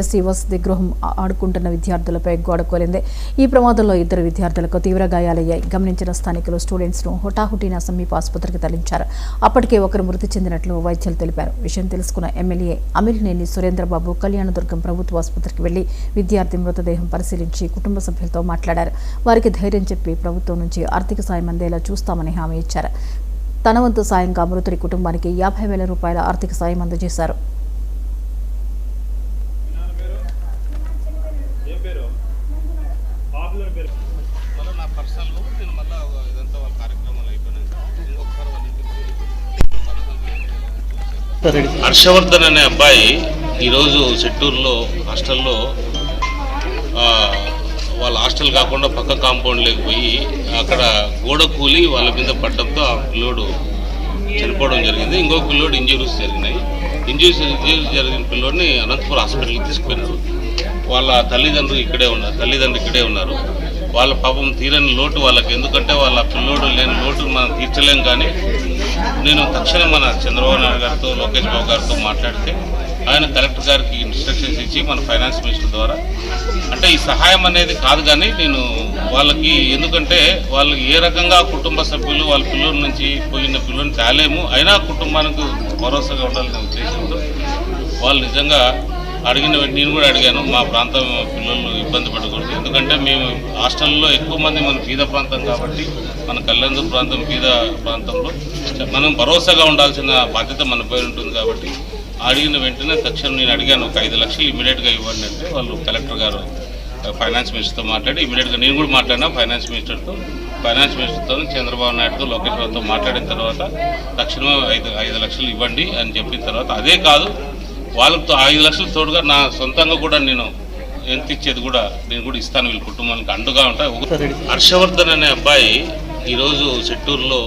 SC వసతి గృహం ఆడుకుంటున్న విద్యార్థులపై గోడకూలింది. ఈ ప్రమాదంలో 2 విద్యార్థులకు తీవ్ర గాయాలయ్యాయి. గమనించిన స్థానికులు స్టూడెంట్స్ ను హుటాహుటిన సమీప ఆసుపత్రికి తరలించారు. అప్పటికే ఒకరు మృతి చెందినట్లు వైద్యులు తెలిపారు. విషయం తెలుసుకున్న ఎమ్మెల్యే అమిలినేని సురేంద్రబాబు కళ్యాణదుర్గం ప్రభుత్వ ఆసుపత్రికి వెళ్లి విద్యార్థి మృతదేహం పరిశీలించి కుటుంబ సభ్యులతో మాట్లాడారు. వారికి ధైర్యం చెప్పి ప్రభుత్వం నుంచి ఆర్థిక సాయం అందేలా చూస్తామని హామీ ఇచ్చారు. తన వంతు సాయంగా మృతుడి కుటుంబానికి 50,000 రూపాయల ఆర్థిక సాయం అందజేశారు. హర్షవర్ధన్ అనే అబ్బాయి ఈరోజు సెట్టూరులో హాస్టల్లో వాళ్ళ హాస్టల్ కాకుండా పక్క కాంపౌండ్ లేకపోయి అక్కడ గోడ కూలి వాళ్ళ మీద పడడంతో ఆ పిల్లోడు చనిపోవడం జరిగింది. ఇంకో పిల్లోడు ఇంజరీస్ జరిగినాయి. ఇంజరీస్ జరిగిన పిల్లోడిని అనంతపురం హాస్పిటల్కి తీసుకుపోయినారు. వాళ్ళ తల్లిదండ్రులు ఇక్కడే ఉన్నారు. వాళ్ళ పాపం తీరని లోటు వాళ్ళకి, ఎందుకంటే వాళ్ళ పిల్లోడు లేని లోటు మనం తీర్చలేం. కానీ నేను తక్షణం మన చంద్రబాబు నాయుడు గారితో, లోకేష్ బాబు గారితో మాట్లాడితే ఆయన కలెక్టర్ గారికి ఇన్స్ట్రక్షన్స్ ఇచ్చి మన ఫైనాన్స్ మినిస్టర్ ద్వారా, అంటే ఈ సహాయం అనేది కాదు కానీ నేను వాళ్ళకి, ఎందుకంటే వాళ్ళు ఏ రకంగా కుటుంబ సభ్యులు వాళ్ళ పిల్లల నుంచి పోయిన పిల్లల్ని తేలేము, అయినా కుటుంబానికి భరోసాగా ఉండాలనే ఉద్దేశంతో వాళ్ళు నిజంగా అడిగిన నేను కూడా అడిగాను. మా ప్రాంతం పిల్లలు ఇబ్బంది పడకూడదు, ఎందుకంటే మేము హాస్టల్లో ఎక్కువ మంది మన బీద ప్రాంతం కాబట్టి, మన కళ్యాణదుర్గం ప్రాంతం బీద ప్రాంతంలో మనం భరోసాగా ఉండాల్సిన బాధ్యత మన పైన ఉంటుంది. కాబట్టి అడిగిన వెంటనే తక్షణం నేను అడిగాను, ఒక 5 లక్షలు ఇమీడియట్గా ఇవ్వండి అంటే వాళ్ళు కలెక్టర్ గారు ఫైనాన్స్ మినిస్టర్తో మాట్లాడి ఇమీడియట్గా నేను కూడా మాట్లాడినా ఫైనాన్స్ మినిస్టర్తో చంద్రబాబు నాయుడుతో, లోకేష్ బాబుతో మాట్లాడిన తర్వాత తక్షణమే 5 లక్షలు ఇవ్వండి అని చెప్పిన తర్వాత, అదే కాదు వాళ్ళతో 5 లక్షలు తోడుగా నా సొంతంగా కూడా నేను ఎంత ఇచ్చేది కూడా నేను కూడా ఇస్తాను, వీళ్ళ కుటుంబానికి అండుగా ఉంటా. హర్షవర్ధన్ అనే అబ్బాయి ఈరోజు సెట్టూరులో